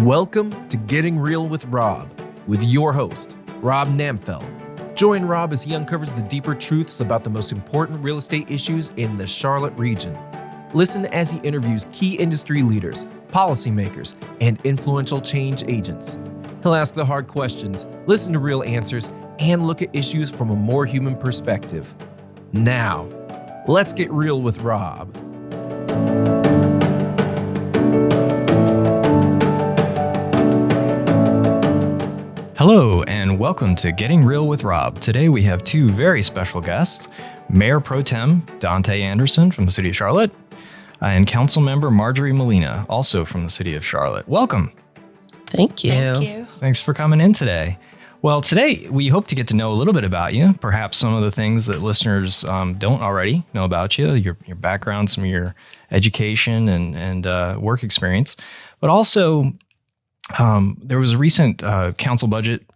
Welcome to Getting Real with Rob, with your host, Rob Namfeld. Join Rob as he uncovers the deeper truths about the most important real estate issues in the Charlotte region. Listen as he interviews key industry leaders, policymakers, and influential change agents. He'll ask the hard questions, listen to real answers, and look at issues from a more human perspective. Now, let's get real with Rob. Hello, and welcome to Getting Real with Rob. Today we have two very special guests, Mayor Pro-Tem Danté Anderson from the City of Charlotte, and Councilmember Marjorie Molina, also from the City of Charlotte. Welcome. Thank you. Thank you. Thanks for coming in today. Well, today we hope to get to know a little bit about you, perhaps some of the things that listeners don't already know about you, your background, some of your education and work experience, but also there was a recent council budget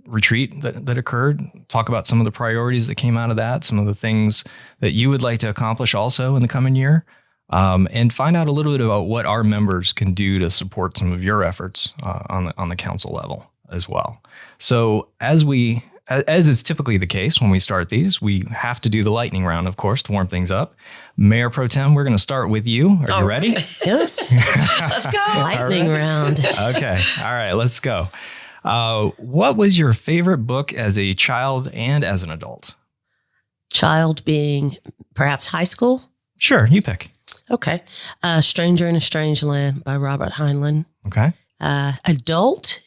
retreat that occurred. Talk about some of the priorities that came out of that, some of the things that you would like to accomplish also in the coming year, and find out a little bit about what our members can do to support some of your efforts on the council level as well. So as is typically the case when we start these, we have to do the lightning round, of course, to warm things up. Mayor Pro Tem, we're going to start with you. Are you ready? Yes. Let's go. Lightning round. Okay. All right. Let's go. What was your favorite book as a child and as an adult? Child being perhaps high school? Sure. You pick. Okay. Stranger in a Strange Land by Robert Heinlein. Okay. Adult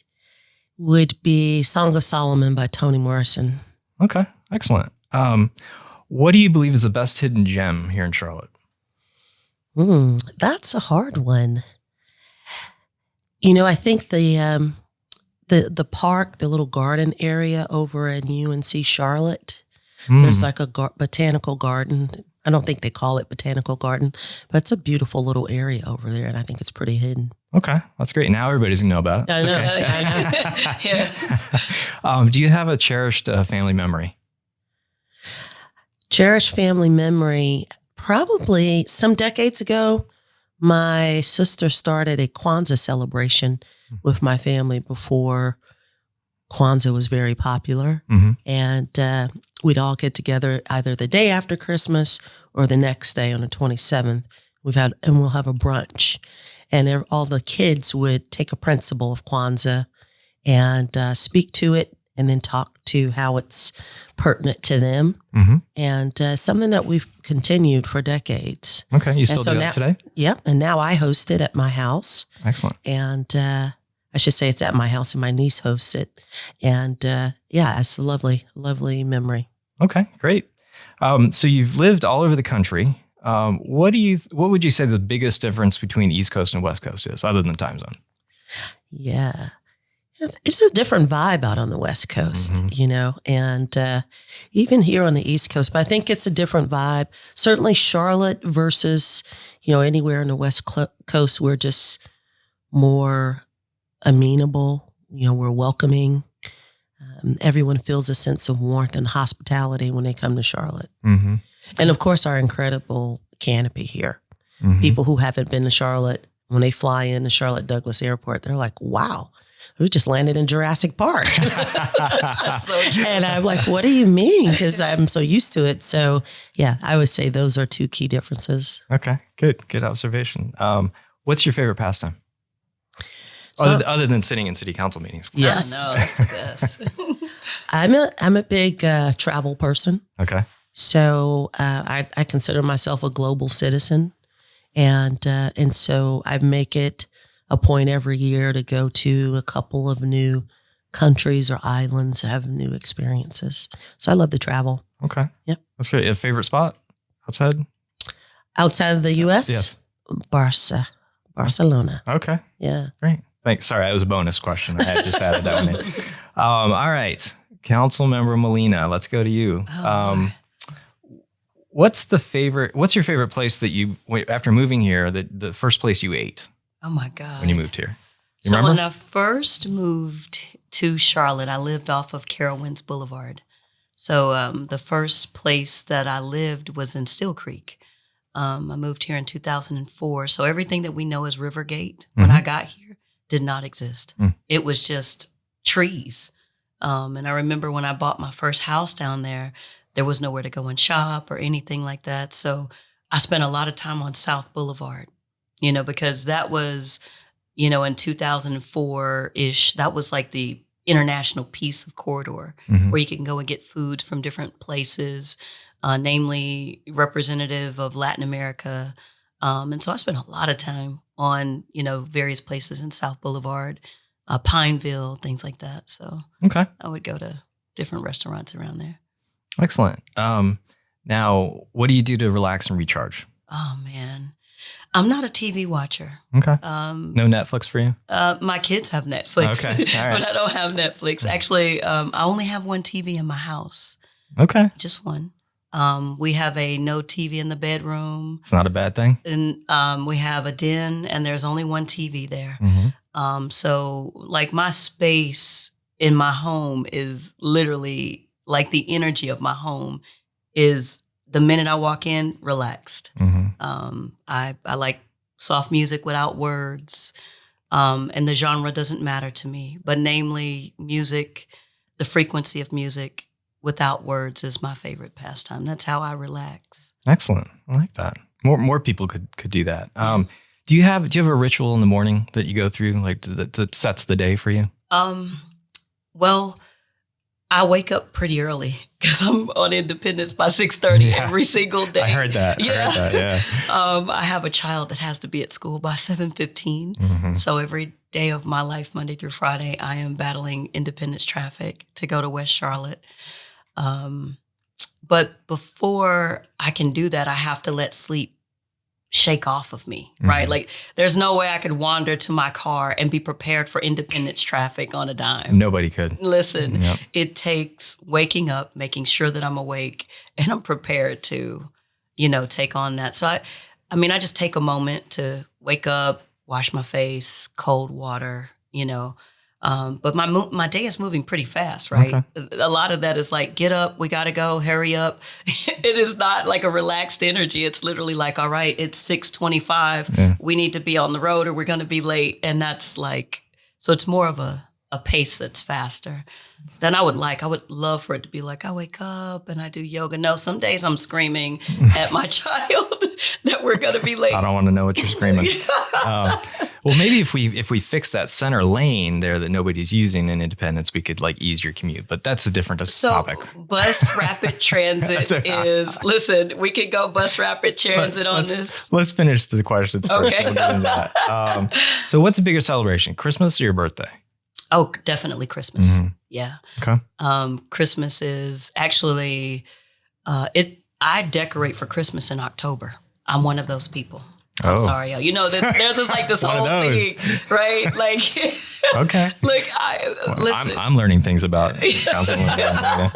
would be Song of Solomon by Toni Morrison. Okay. Excellent. What do you believe is the best hidden gem here in Charlotte? That's a hard one. You know, I think the park, the little garden area over in UNC Charlotte, there's like a botanical garden. I don't think they call it botanical garden, but it's a beautiful little area over there, and I think it's pretty hidden. Okay, that's great. Now everybody's going to know about it. I know. Okay. Yeah. Do you have a cherished family memory? Cherished family memory, probably some decades ago, my sister started a Kwanzaa celebration with my family before Kwanzaa was very popular. Mm-hmm. And we'd all get together either the day after Christmas or the next day on the 27th. We'll have a brunch. And all the kids would take a principle of Kwanzaa and speak to it and then talk to how it's pertinent to them. Mm-hmm. And something that we've continued for decades. Okay, you still do that today? Yep, and now I host it at my house. Excellent. And I should say it's at my house and my niece hosts it. And yeah, it's a lovely, lovely memory. Okay, great. So you've lived all over the country. What would you say the biggest difference between East Coast and West Coast is, other than time zone? Yeah. It's a different vibe out on the West Coast, you know, and even here on the East Coast. But I think it's a different vibe. Certainly Charlotte versus, you know, anywhere on the West Coast, we're just more amenable. You know, we're welcoming. Everyone feels a sense of warmth and hospitality when they come to Charlotte. Mm-hmm. And of course, our incredible canopy here. Mm-hmm. People who haven't been to Charlotte, when they fly in to Charlotte Douglas Airport, they're like, wow, we just landed in Jurassic Park. And I'm like, what do you mean? Because I'm so used to it. So yeah, I would say those are two key differences. Okay, good observation. What's your favorite pastime? Other than sitting in city council meetings. Yes. No, that's the best. I'm a big travel person. Okay. So I consider myself a global citizen, and so I make it a point every year to go to a couple of new countries or islands to have new experiences. So I love to travel. Okay. Yep. That's great. A favorite spot outside? Outside of the U.S.? Yes. Barcelona. Okay. Yeah. Great. Thanks. Sorry, that was a bonus question. I had just added that one in. All right. Councilmember Molina, let's go to you. What's your favorite place that you, after moving here, the first place you ate? Oh my God. When you moved here? You so remember? When I first moved to Charlotte, I lived off of Carowinds Boulevard. So the first place that I lived was in Still Creek. I moved here in 2004. So everything that we know as Rivergate, when I got here, did not exist. Mm. It was just trees. And I remember when I bought my first house down there was nowhere to go and shop or anything like that. So I spent a lot of time on South Boulevard, because that was, in 2004-ish, that was like the international piece of corridor where you can go and get food from different places, namely representative of Latin America. And so I spent a lot of time on, various places in South Boulevard, Pineville, things like that. So Okay. I would go to different restaurants around there. Excellent. Now, what do you do to relax and recharge? Oh, man. I'm not a TV watcher. Okay. No Netflix for you? My kids have Netflix, Okay. All right. but I don't have Netflix. Actually, I only have one TV in my house. Okay. Just one. We have a no TV in the bedroom. It's not a bad thing. And we have a den, and there's only one TV there. Mm-hmm. So, like, my space in my home is literally, like, the energy of my home is the minute I walk in, relaxed. Mm-hmm. I like soft music without words, and the genre doesn't matter to me. But namely, music, the frequency of music without words is my favorite pastime. That's how I relax. Excellent. I like that. More people could do that. Do you have a ritual in the morning that you go through, like that sets the day for you? Well, I wake up pretty early because I'm on Independence by 6:30 every single day. I heard that. Yeah. I have a child that has to be at school by 7:15. Mm-hmm. So every day of my life, Monday through Friday, I am battling Independence traffic to go to West Charlotte. But before I can do that, I have to let sleep shake off of me, right? Like, there's no way I could wander to my car and be prepared for Independence traffic on a dime. Nobody could. Listen, Yep. It takes waking up, making sure that I'm awake and I'm prepared to, take on that. So I just take a moment to wake up, wash my face, cold water, but my day is moving pretty fast, right? Okay. A lot of that is like, get up, we got to go, hurry up. It is not like a relaxed energy. It's literally like, all right, it's 6:25. Yeah. We need to be on the road or we're going to be late. And that's like, so it's more of a pace that's faster than I would like. I would love for it to be like, I wake up and I do yoga. No, some days I'm screaming at my child that we're going to be late. I don't want to know what you're screaming. Well, maybe if we fix that center lane there that nobody's using in Independence, we could like ease your commute. But that's a different topic. Bus rapid transit is, listen, we could go bus rapid transit on this. Let's finish the questions first. Okay. So what's a bigger celebration, Christmas or your birthday? Oh, definitely Christmas. Mm-hmm. Yeah. Okay. Christmas is actually, I decorate for Christmas in October. I'm one of those people. I'm sorry, y'all. There's just like this whole thing, right? Like, okay. Like, listen. I'm learning things about Councilperson.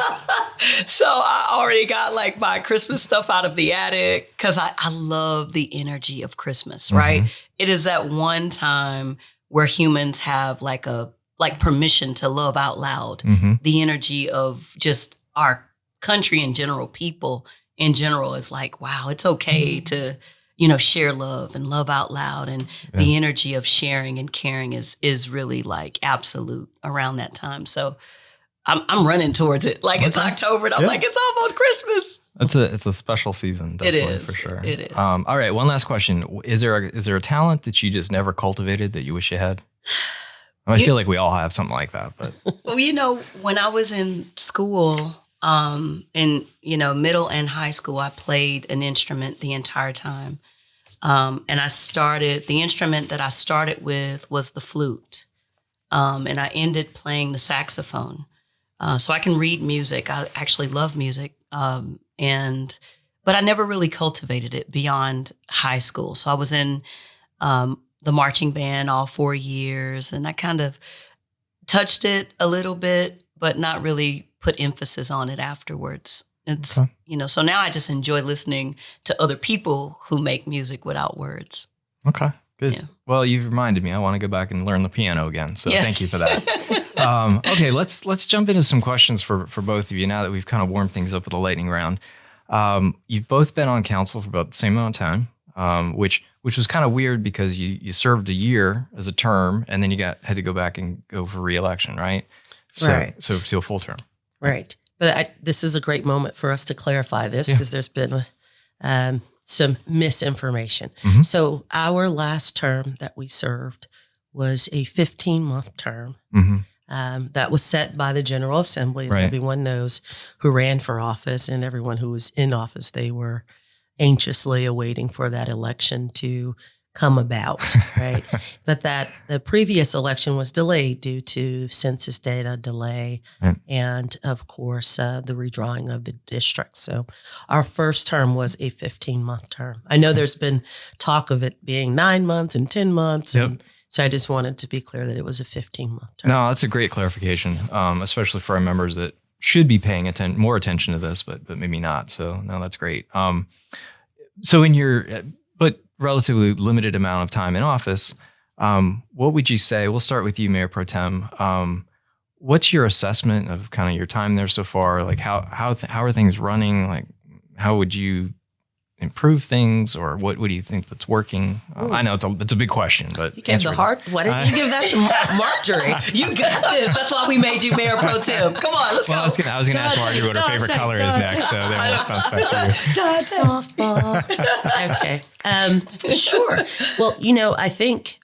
So I already got like my Christmas stuff out of the attic because I love the energy of Christmas, right? Mm-hmm. It is that one time where humans have like permission to love out loud. Mm-hmm. The energy of just our country in general, people in general is like, wow, it's okay to, share love and love out loud. And the energy of sharing and caring is really like absolute around that time. So I'm running towards it. Like it's October and I'm like, it's almost Christmas. It's a special season. Definitely, it is. For sure. It is. All right. One last question. Is there a talent that you just never cultivated that you wish you had? I feel like we all have something like that, but. Well, when I was in school, in middle and high school, I played an instrument the entire time. And the instrument that I started with was the flute. And I ended playing the saxophone. So I can read music. I actually love music. But I never really cultivated it beyond high school. So I was in, the marching band all 4 years, and I kind of touched it a little bit, but not really put emphasis on it afterwards. It's, so now I just enjoy listening to other people who make music without words. Okay, good. Yeah. Well, you've reminded me. I want to go back and learn the piano again. So thank you for that. Okay, let's jump into some questions for both of you now that we've kind of warmed things up with the lightning round. You've both been on council for about the same amount of time. which was kind of weird because you served a year as a term and then you had to go back and go for re-election, right? So to a full term. Right. But this is a great moment for us to clarify this because there's been some misinformation. Mm-hmm. So our last term that we served was a 15-month term. Mm-hmm. That was set by the General Assembly, as everyone knows, who ran for office, and everyone who was in office, they were anxiously awaiting for that election to come about, right? But that the previous election was delayed due to census data delay and, of course, the redrawing of the districts. So our first term was a 15-month term. I know there's been talk of it being 9 months and 10 months. And so I just wanted to be clear that it was a 15-month term. No, that's a great clarification, especially for our members that should be paying more attention to this, but maybe not. So no, that's great. So in your but relatively limited amount of time in office, what would you say? We'll start with you, Mayor Pro Tem. What's your assessment of kind of your time there so far? Like how are things running? Like how would you improve things, or what do you think that's working? I know it's a big question, but you gave the heart. Why didn't you give that to Marjorie? You got this. That's why we made you Mayor Pro Tem. Come on, let's go. I was gonna ask Marjorie what her favorite color is next, so then we'll bounce back to you. Softball. Okay. Sure. Well, I think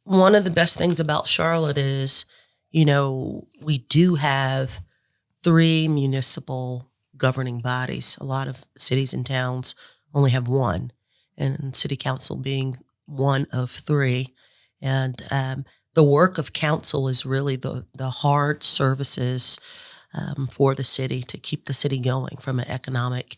one of the best things about Charlotte is, we do have 3 municipal governing bodies. A lot of cities and towns only have one, and city council being one of 3. And the work of council is really the hard services for the city to keep the city going from an economic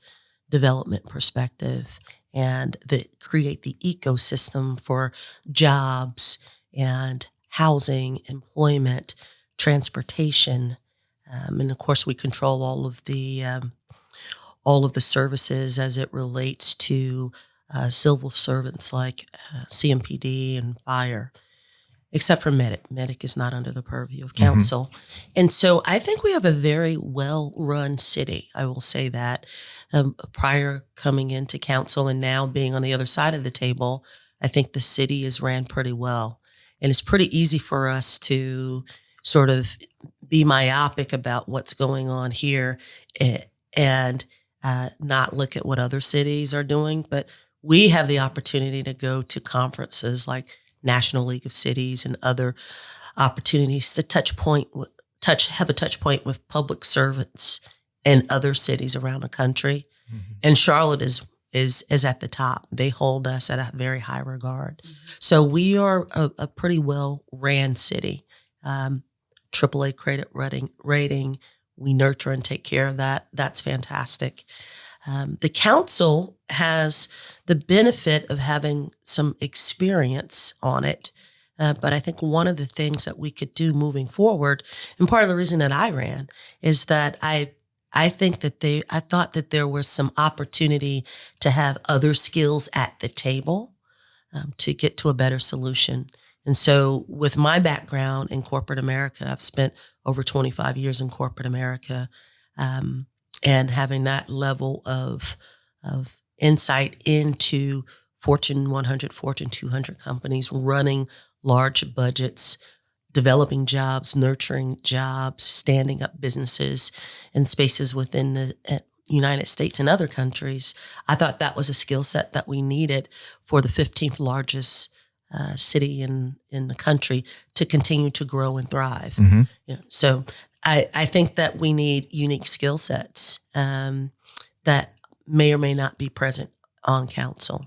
development perspective, and create the ecosystem for jobs and housing, employment, transportation. And of course, we control all of the services as it relates to civil servants like CMPD and fire, except for Medic. Medic is not under the purview of council. Mm-hmm. And so I think we have a very well-run city. I will say that. Prior coming into council and now being on the other side of the table, I think the city is ran pretty well. And it's pretty easy for us to sort of be myopic about what's going on here and not look at what other cities are doing. But we have the opportunity to go to conferences like National League of Cities and other opportunities to have a touch point with public servants in other cities around the country. Mm-hmm. And Charlotte is at the top. They hold us at a very high regard. Mm-hmm. So we are a pretty well-ran city. AAA credit rating. We nurture and take care of that. That's fantastic. The council has the benefit of having some experience on it. But I think one of the things that we could do moving forward, and part of the reason that I ran, is that I thought that there was some opportunity to have other skills at the table to get to a better solution. And so with my background in corporate America, I've spent over 25 years in corporate America, and having that level of insight into Fortune 100, Fortune 200 companies, running large budgets, developing jobs, nurturing jobs, standing up businesses in spaces within the United States and other countries, I thought that was a skill set that we needed for the 15th largest city in the country to continue to grow and thrive. Mm-hmm. So I think that we need unique skill sets that may or may not be present on council.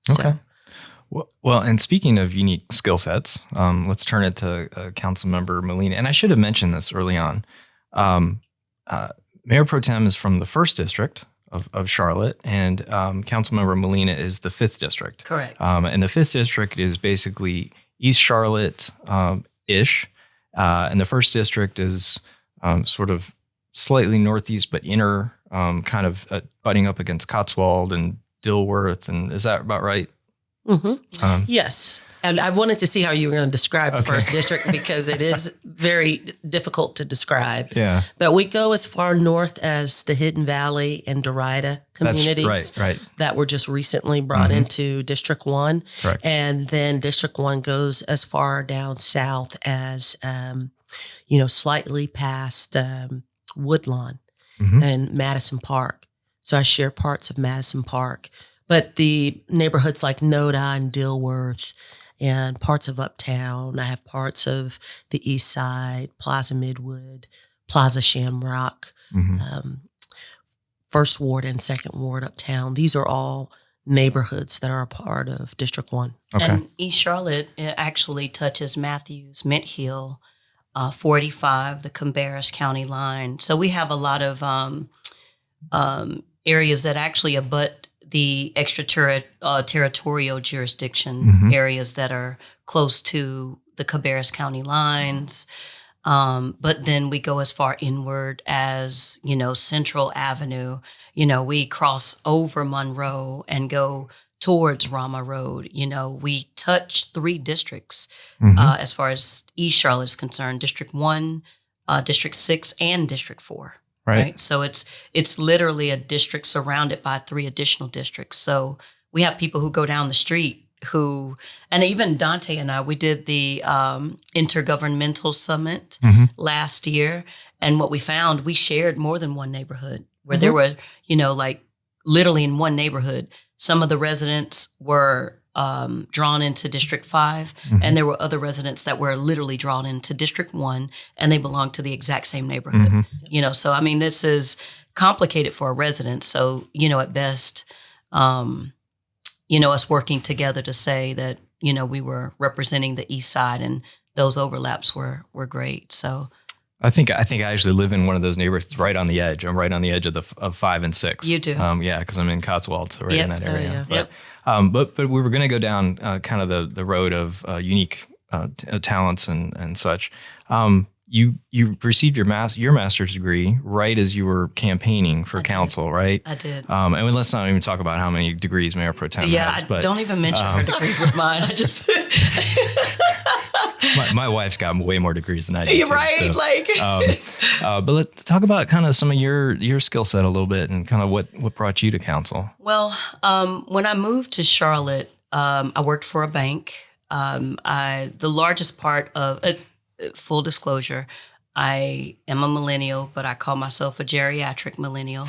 Okay. Well, and speaking of unique skill sets, let's turn it to Councilmember Molina. And I should have mentioned this early on. Mayor Pro Tem is from the 1st District of Charlotte, and Councilmember Molina is the 5th District. Correct. And the 5th District is basically East Charlotte-ish, and the 1st District is sort of slightly northeast, but inner, kind of butting up against Cotswold and Dilworth. And is that about right? Mm-hmm. Yes. And I wanted to see how you were going to describe the first district because it is very difficult to describe. Yeah. But we go as far north as the Hidden Valley and Derrida communities that were just recently brought into District 1. Correct. And then District 1 goes as far down south as, slightly past Woodlawn and Madison Park. So I share parts of Madison Park. But the neighborhoods like Noda and Dilworth and parts of Uptown, I have parts of the East Side, Plaza Midwood, Plaza Shamrock, First Ward and Second Ward Uptown. These are all neighborhoods that are a part of District 1. Okay. And East Charlotte actually touches Matthews, Mint Hill, 45, the Cabarrus County line. So we have a lot of areas that actually abut the extraterritorial jurisdiction areas that are close to the Cabarrus County lines. But then we go as far inward as, Central Avenue. We cross over Monroe and go towards Rama Road. We touch 3 districts as far as East Charlotte is concerned: District 1, District 6, and District 4. Right. So it's literally a district surrounded by 3 additional districts. So we have people who go down the street and even Dante and I, we did the Intergovernmental Summit last year. And what we found, we shared more than one neighborhood where there were, literally in one neighborhood, some of the residents were drawn into District 5, and there were other residents that were literally drawn into District 1, and they belonged to the exact same neighborhood. So I mean, this is complicated for a resident. So, at best, us working together to say that, we were representing the East Side, and those overlaps were great. So I think I actually live in one of those neighborhoods right on the edge. I'm right on the edge of 5 and 6. You do? Yeah, because I'm in Cotswolds, right in that area. Yeah. But we were going to go down kind of the road of unique talents and such. You received your master's degree right as you were campaigning for council, right? I did. And let's not even talk about how many degrees Mayor Pro-Tem has. But don't even mention her degrees with mine. I just my wife's got way more degrees than I do. Right? So, but let's talk about kind of some of your skill set a little bit and kind of what brought you to council. Well, when I moved to Charlotte, I worked for a bank. The largest part of full disclosure, I am a millennial, but I call myself a geriatric millennial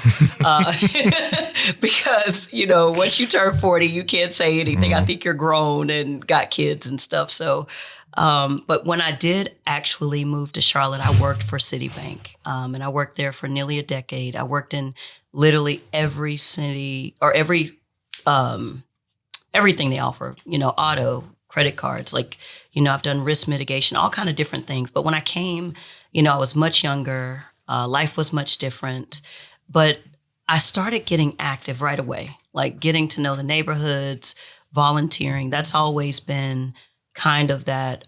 because, once you turn 40, you can't say anything. I think you're grown and got kids and stuff. So, but when I did actually move to Charlotte, I worked for Citibank, and I worked there for nearly a decade. I worked in literally every city or everything they offer, auto, credit cards, I've done risk mitigation, all kind of different things. But when I came, I was much younger. Life was much different. But I started getting active right away, getting to know the neighborhoods, volunteering. That's always been kind of that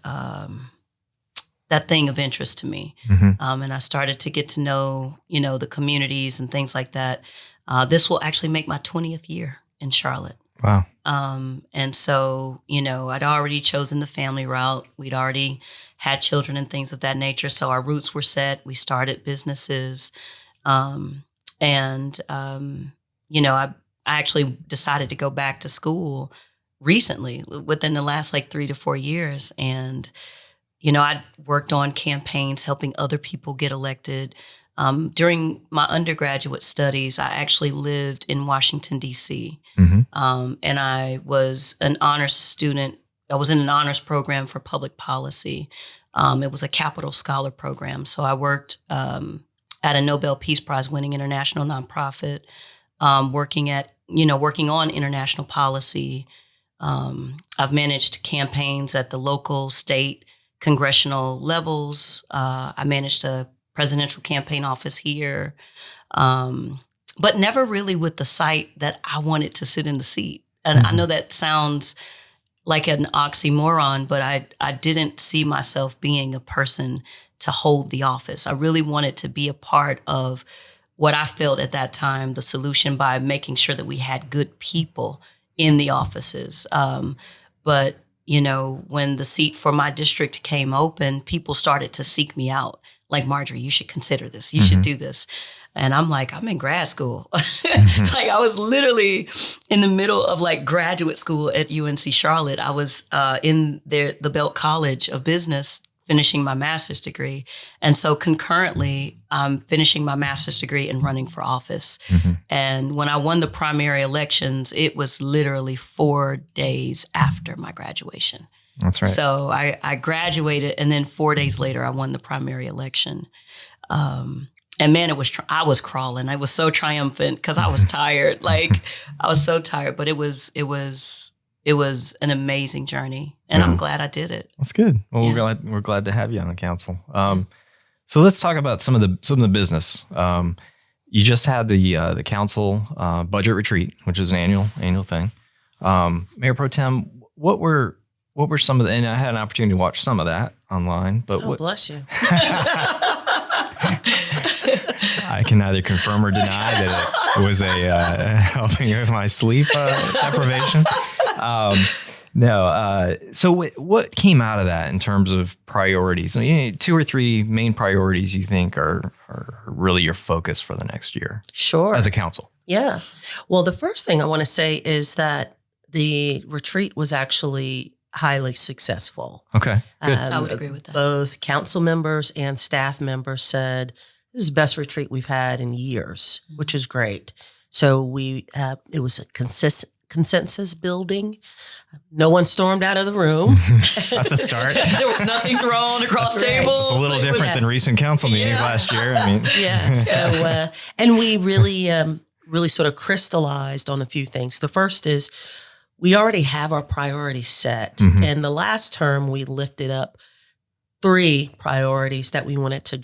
thing of interest to me. And I started to get to know, the communities and things like that. This will actually make my 20th year in Charlotte. Wow. And so, I'd already chosen the family route. We'd already had children and things of that nature. So our roots were set. We started businesses. I actually decided to go back to school recently, within the last 3 to 4 years. And, I worked on campaigns, helping other people get elected. During my undergraduate studies, I actually lived in Washington, D.C., and I was an honors student. I was in an honors program for public policy. It was a Capital Scholar program. So I worked at a Nobel Peace Prize winning international nonprofit, working on international policy. I've managed campaigns at the local, state, congressional levels. I managed a presidential campaign office here, but never really with the sight that I wanted to sit in the seat. And I know that sounds like an oxymoron, but I didn't see myself being a person to hold the office. I really wanted to be a part of what I felt at that time, the solution, by making sure that we had good people in the offices. But when the seat for my district came open, people started to seek me out. Like, Marjorie, you should consider this. You should do this. And I'm like, I'm in grad school. Like, I was literally in the middle of like graduate school at UNC Charlotte. I was in the Belk College of Business finishing my master's degree. And so concurrently, I'm finishing my master's degree and running for office. And when I won the primary elections, it was literally 4 days after my graduation. That's right. So I graduated, and then 4 days later, I won the primary election. And man, I was crawling. I was so triumphant because I was tired. Like, I was so tired, but it was an amazing journey, and I'm glad I did it. That's good. Well, we're glad to have you on the council. So let's talk about some of the business. You just had the council budget retreat, which is an annual thing. Mayor Pro Tem, what were some of the? And I had an opportunity to watch some of that online. But bless you. I can neither confirm or deny that it was helping with my sleep deprivation. So what came out of that in terms of priorities? I mean, 2 or 3 main priorities you think are really your focus for the next year? Sure. As a council. Yeah. Well, the first thing I want to say is that the retreat was actually highly successful. Okay. Good. I would agree with that. Both council members and staff members said this is the best retreat we've had in years, which is great. So it was a consensus building. No one stormed out of the room. That's a start. There was nothing thrown across tables. It's a little different than recent council meetings last year. I mean, yeah. So, and we really sort of crystallized on a few things. The first is we already have our priorities set. And the last term, we lifted up 3 priorities that we wanted to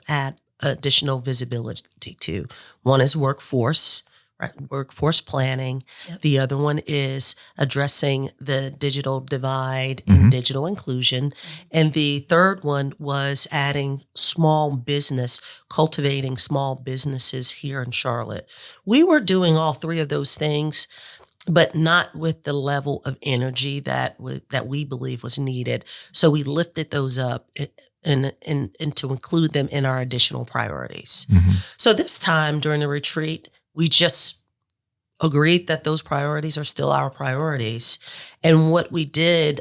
add additional visibility to. One is workforce planning. Yep. The other one is addressing the digital divide and digital inclusion. And the third one was adding small business, cultivating small businesses here in Charlotte. We were doing all 3 of those things, but not with the level of energy that we believe was needed. So we lifted those up and to include them in our additional priorities. So this time during the retreat, we just agreed that those priorities are still our priorities. And what we did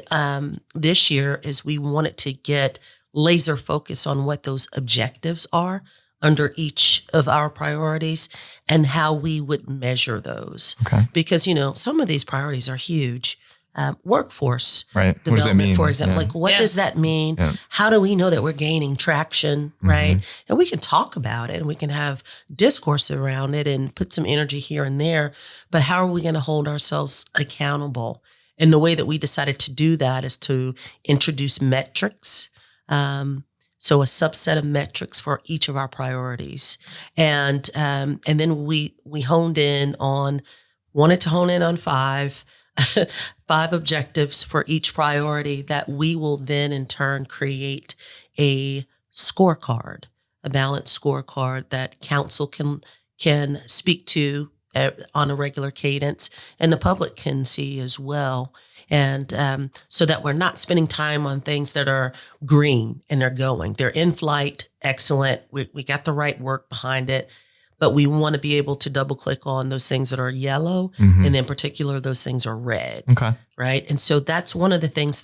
this year is we wanted to get laser focus on what those objectives are under each of our priorities and how we would measure those. Okay. Because, some of these priorities are huge. Workforce development, what does that mean? For example. Yeah. Like, what does that mean? Yeah. How do we know that we're gaining traction, right? And we can talk about it and we can have discourse around it and put some energy here and there, but how are we going to hold ourselves accountable? And the way that we decided to do that is to introduce metrics. So a subset of metrics for each of our priorities. And then we wanted to hone in on 5 objectives for each priority that we will then in turn create a scorecard, a balanced scorecard that council can speak to on a regular cadence and the public can see as well. And so that we're not spending time on things that are green and they're in flight, excellent. We got the right work behind it. But we want to be able to double click on those things that are yellow, and in particular, those things are red. Okay. Right. And so that's one of the things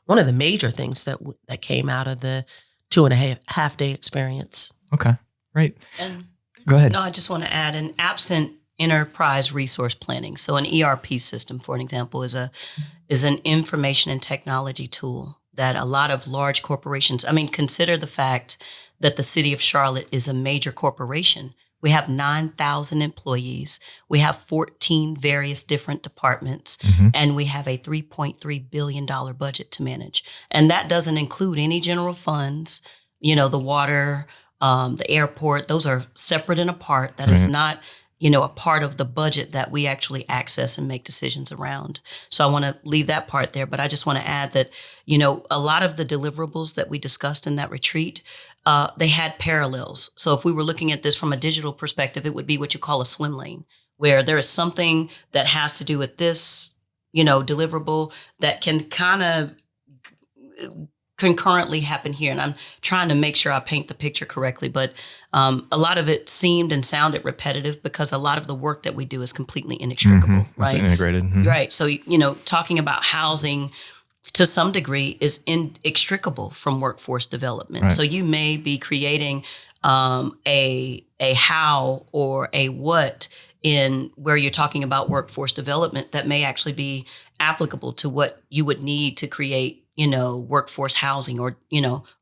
one of the major things that came out of the 2.5 day experience. Okay. Great. And go ahead. No, I just want to add an absent enterprise resource planning. So an ERP system, for an example, is an information and technology tool that a lot of large corporations, consider the fact that the city of Charlotte is a major corporation. We have 9,000 employees. We have 14 various different departments, and we have a $3.3 billion budget to manage. And that doesn't include any general funds, the water, the airport. Those are separate and apart. That is not, a part of the budget that we actually access and make decisions around. So I want to leave that part there. But I just want to add that, a lot of the deliverables that we discussed in that retreat, they had parallels. So if we were looking at this from a digital perspective, it would be what you call a swim lane, where there is something that has to do with this, deliverable that can kind of concurrently happen here. And I'm trying to make sure I paint the picture correctly, but a lot of it seemed and sounded repetitive because a lot of the work that we do is completely inextricable, right? It's integrated. Right. So, talking about housing to some degree is inextricable from workforce development. Right. So you may be creating a how or a what in where you're talking about workforce development that may actually be applicable to what you would need to create workforce housing or,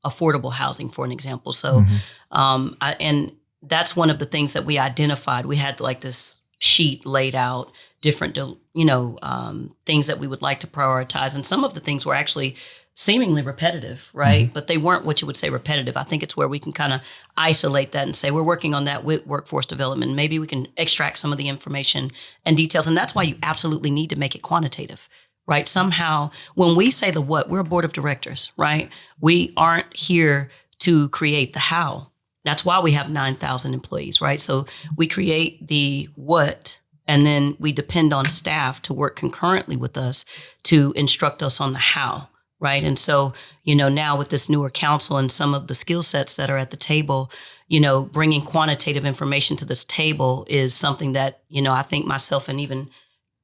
affordable housing, for an example. So, and that's one of the things that we identified. We had like this sheet laid out, different, things that we would like to prioritize. And some of the things were actually seemingly repetitive, right? But they weren't what you would say repetitive. I think it's where we can kind of isolate that and say, we're working on that with workforce development. Maybe we can extract some of the information and details. And that's why you absolutely need to make it quantitative. Right? Somehow, when we say the what, we're a board of directors, right? We aren't here to create the how. That's why we have 9,000 employees, right? So we create the what, and then we depend on staff to work concurrently with us to instruct us on the how, right? And so, now with this newer council and some of the skill sets that are at the table, bringing quantitative information to this table is something that, I think myself and even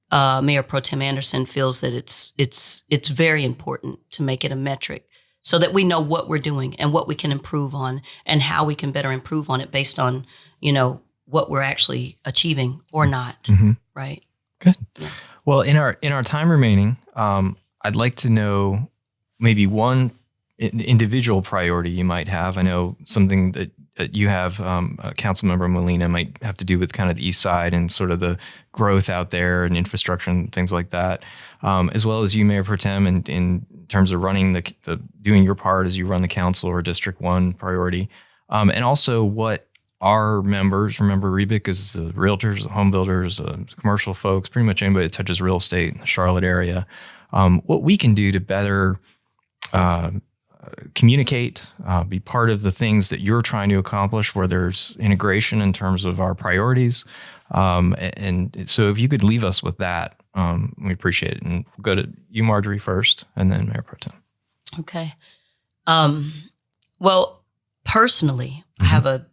Mayor Pro-Tem Anderson feels that it's very important to make it a metric so that we know what we're doing and what we can improve on and how we can better improve on it based on, what we're actually achieving or not. Right. Good. Yeah. Well, in our time remaining, I'd like to know maybe one individual priority you might have. I know something that you have, Councilmember Molina, might have to do with kind of the east side and sort of the growth out there and infrastructure and things like that, as well as you, Mayor Pro Tem, in terms of running the doing your part as you run the council or District 1 priority, and also what our members, remember Rebic is the realtors, the home builders, commercial folks, pretty much anybody that touches real estate in the Charlotte area, what we can do to better communicate, be part of the things that you're trying to accomplish, where there's integration in terms of our priorities. And so if you could leave us with that, we appreciate it. And we'll go to you, Marjorie, first, and then Mayor Pro Tem. Okay. Well, personally, I'm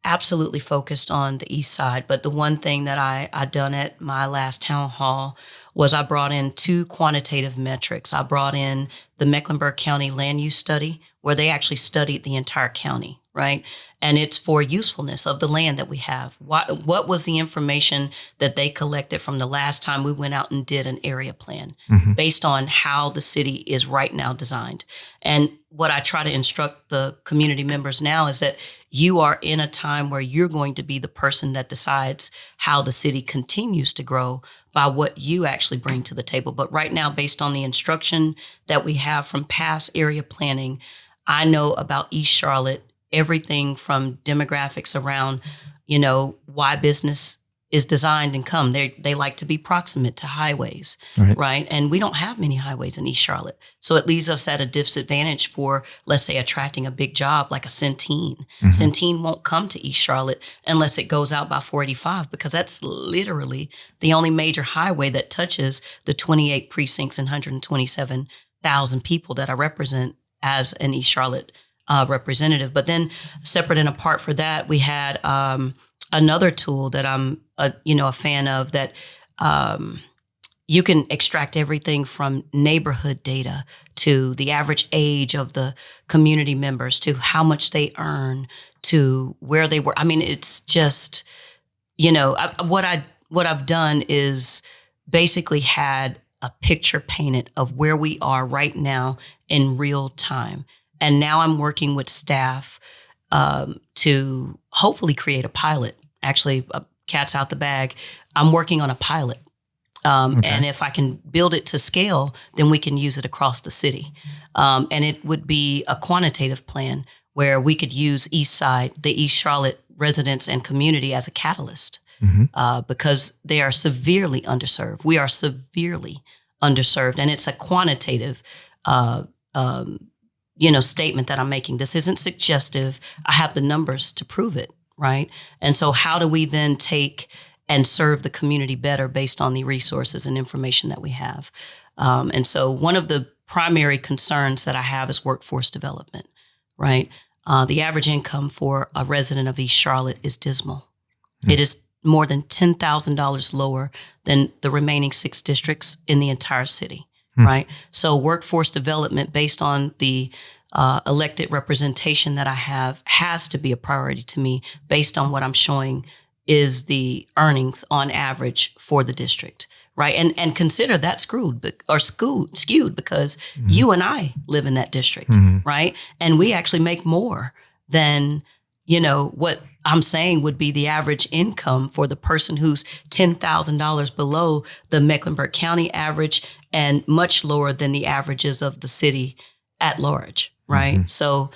absolutely focused on the east side, but the one thing that I done at my last town hall was I brought in 2 quantitative metrics. I brought in the Mecklenburg County Land Use Study, where they actually studied the entire county, right? And it's for usefulness of the land that we have. What was the information that they collected from the last time we went out and did an area plan based on how the city is right now designed? And what I try to instruct the community members now is that you are in a time where you're going to be the person that decides how the city continues to grow by what you actually bring to the table. But right now, based on the instruction that we have from past area planning, I know about East Charlotte, everything from demographics around, why business is designed and come. They like to be proximate to highways, right? And we don't have many highways in East Charlotte. So it leaves us at a disadvantage for, let's say, attracting a big job like a Centene. Centene won't come to East Charlotte unless it goes out by 485, because that's literally the only major highway that touches the 28 precincts and 127,000 people that I represent as an East Charlotte representative. But then separate and apart for that, we had another tool that I'm a fan of that you can extract everything from neighborhood data to the average age of the community members to how much they earn to where they were. I mean, it's just, what I've done is basically had a picture painted of where we are right now in real time. And now I'm working with staff to hopefully create a pilot. Actually, cat's out the bag. I'm working on a pilot. And if I can build it to scale, then we can use it across the city. And it would be a quantitative plan where we could use East Side, the East Charlotte residents and community as a catalyst because they are severely underserved. We are severely underserved. And it's a quantitative statement that I'm making. This isn't suggestive. I have the numbers to prove it, right? And so how do we then take and serve the community better based on the resources and information that we have. And so one of the primary concerns that I have is workforce development, right? The average income for a resident of East Charlotte is dismal. It is more than $10,000 lower than the remaining 6 districts in the entire city, right? So workforce development based on the elected representation that I have has to be a priority to me based on what I'm showing is the earnings on average for the district, right? And consider that skewed because you and I live in that district, right? And we actually make more than, what I'm saying would be the average income for the person who's $10,000 below the Mecklenburg County average and much lower than the averages of the city at large, right? So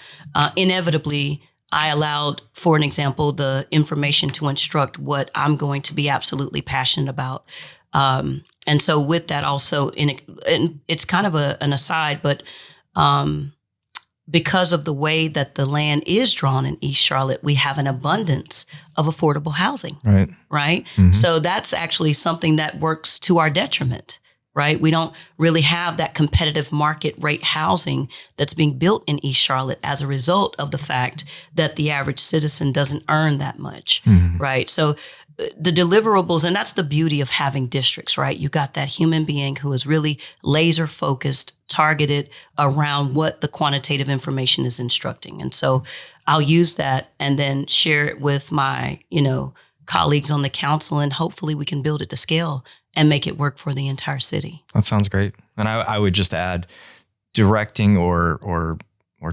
inevitably, I allowed, for an example, the information to instruct what I'm going to be absolutely passionate about. And so with that also, and it's kind of an aside, but because of the way that the land is drawn in East Charlotte, we have an abundance of affordable housing, right? So that's actually something that works to our detriment, right? We don't really have that competitive market rate housing that's being built in East Charlotte as a result of the fact that the average citizen doesn't earn that much, right? So the deliverables, and that's the beauty of having districts, right? You got that human being who is really laser focused, targeted around what the quantitative information is instructing. And so I'll use that and then share it with my, colleagues on the council, and hopefully we can build it to scale and make it work for the entire city. That sounds great. And I would just add directing or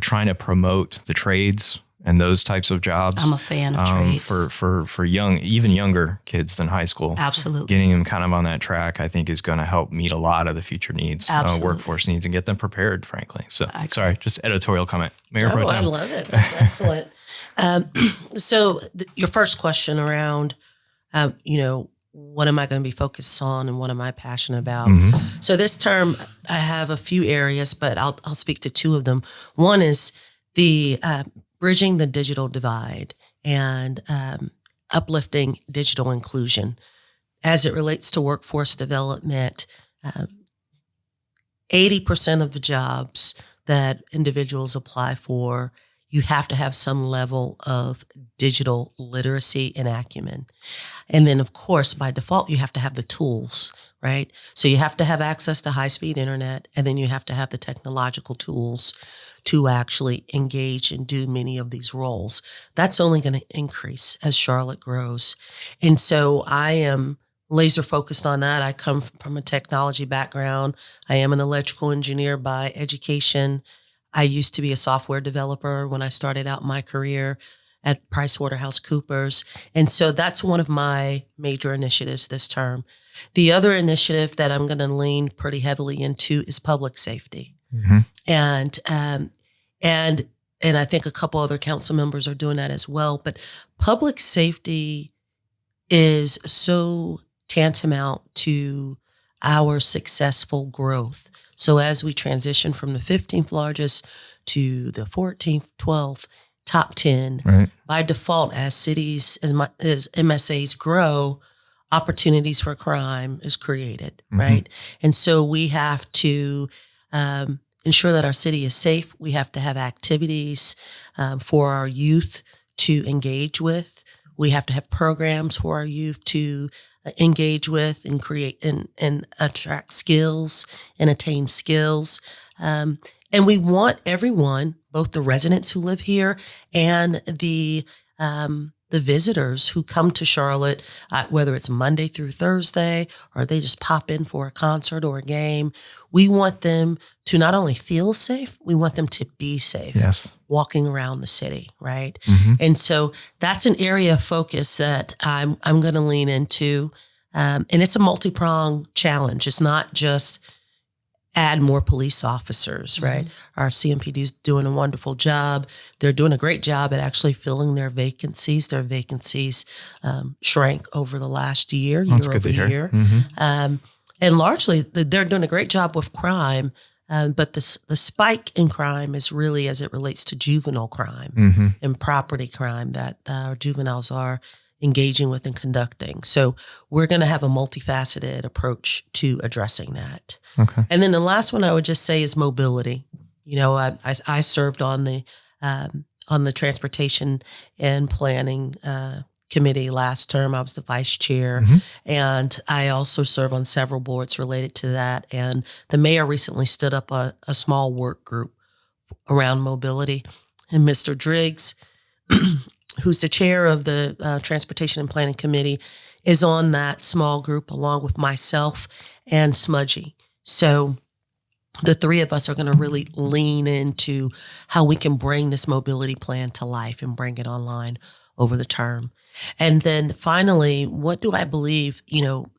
trying to promote the trades and those types of jobs. I'm a fan of trades. For young, even younger kids than high school. Absolutely. Getting them kind of on that track, I think, is going to help meet a lot of the future needs, workforce needs, and get them prepared, frankly. So, sorry, just editorial comment. Mayor Pro Tem. I love it. That's excellent. So your first question around, what am I going to be focused on and what am I passionate about? So this term, I have a few areas, but I'll speak to 2 of them. One is the bridging the digital divide and uplifting digital inclusion. As it relates to workforce development, 80% of the jobs that individuals apply for, you have to have some level of digital literacy and acumen. And then, of course, by default, you have to have the tools, right? So you have to have access to high-speed internet, and then you have to have the technological tools to actually engage and do many of these roles. That's only going to increase as Charlotte grows. And so I am laser focused on that. I come from a technology background. I am an electrical engineer by education. I used to be a software developer when I started out my career at PricewaterhouseCoopers. And so that's one of my major initiatives this term. The other initiative that I'm going to lean pretty heavily into is public safety. And I think a couple other council members are doing that as well. But public safety is so tantamount to our successful growth. So as we transition from the 15th largest to the 14th, 12th, top 10, by default, as cities, as MSAs grow, opportunities for crime is created, right? And so we have to ensure that our city is safe. We have to have activities for our youth to engage with. We have to have programs for our youth to engage with and create and attract skills and attain skills. And we want everyone, both the residents who live here and the visitors who come to Charlotte, whether it's Monday through Thursday or they just pop in for a concert or a game, we want them to not only feel safe, we want them to be safe. Yes. Walking around the city, right? And so that's an area of focus that I'm going to lean into. And it's a multi-pronged challenge. It's not just add more police officers, right? Our CMPD is doing a wonderful job. They're doing a great job at actually filling their vacancies. Their vacancies shrank over the last year over year. And largely, they're doing a great job with crime. But the spike in crime is really as it relates to juvenile crime and property crime, that our juveniles are engaging with and conducting. So we're going to have a multifaceted approach to addressing that. Okay. And then the last one I would just say is mobility. You know, I served on the transportation and planning committee last term. I was the vice chair, and I also serve on several boards related to that. And the mayor recently stood up a small work group around mobility. And Mr. Driggs, who's the chair of the Transportation and Planning Committee, is on that small group along with myself and Smudgy. So the three of us are going to really lean into how we can bring this mobility plan to life and bring it online over the term. And then finally, what do I believe,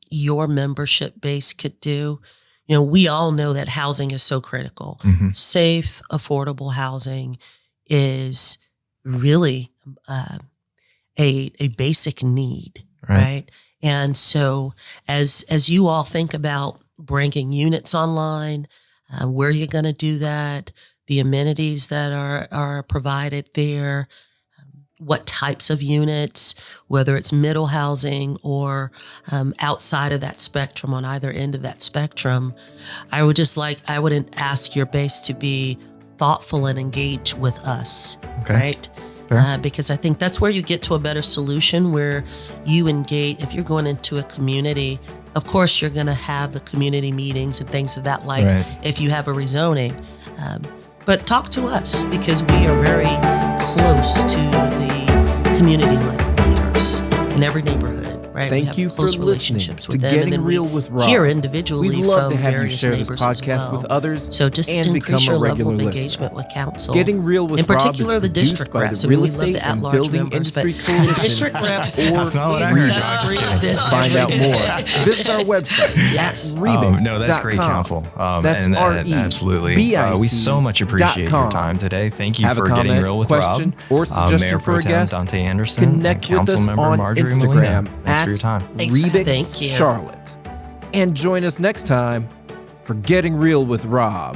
your membership base could do? We all know that housing is so critical. Safe, affordable housing is really a basic need, right? And so as you all think about bringing units online, where you're going to do that, the amenities that are provided there, what types of units, whether it's middle housing or outside of that spectrum, on either end of that spectrum, I would ask your base to be thoughtful and engage with us, right? Sure. Because I think that's where you get to a better solution, where you engage. If you're going into a community, of course, you're going to have the community meetings and things of that like if you have a rezoning. But talk to us, because we are very close to the community leaders in every neighborhood, right? Thank you for listening to Getting Real with Rob. Hear individually We'd love from to have you various share this neighbors podcast as well. with others So just and become increase your a level regular of listener. engagement with council. Getting Real with in Rob particular, is the produced district by reps. the I mean, Real we love Estate the and at-large Building members, but Industry Coalition. district reps. That's not what I heard. No, just kidding. This To find out more, visit our website Yes. at rebic.com. No, that's great, Council. That's absolutely. We so much appreciate your time today. Thank you Have for a Getting comment, Real with question, Rob, or suggestion Mayor for a Pro-Tem guest. Danté Anderson, Connect and with us Councilmember on Marjorie Instagram Molina. Thanks for your time. Thanks. Rebic Thank you. Charlotte. And join us next time for Getting Real with Rob.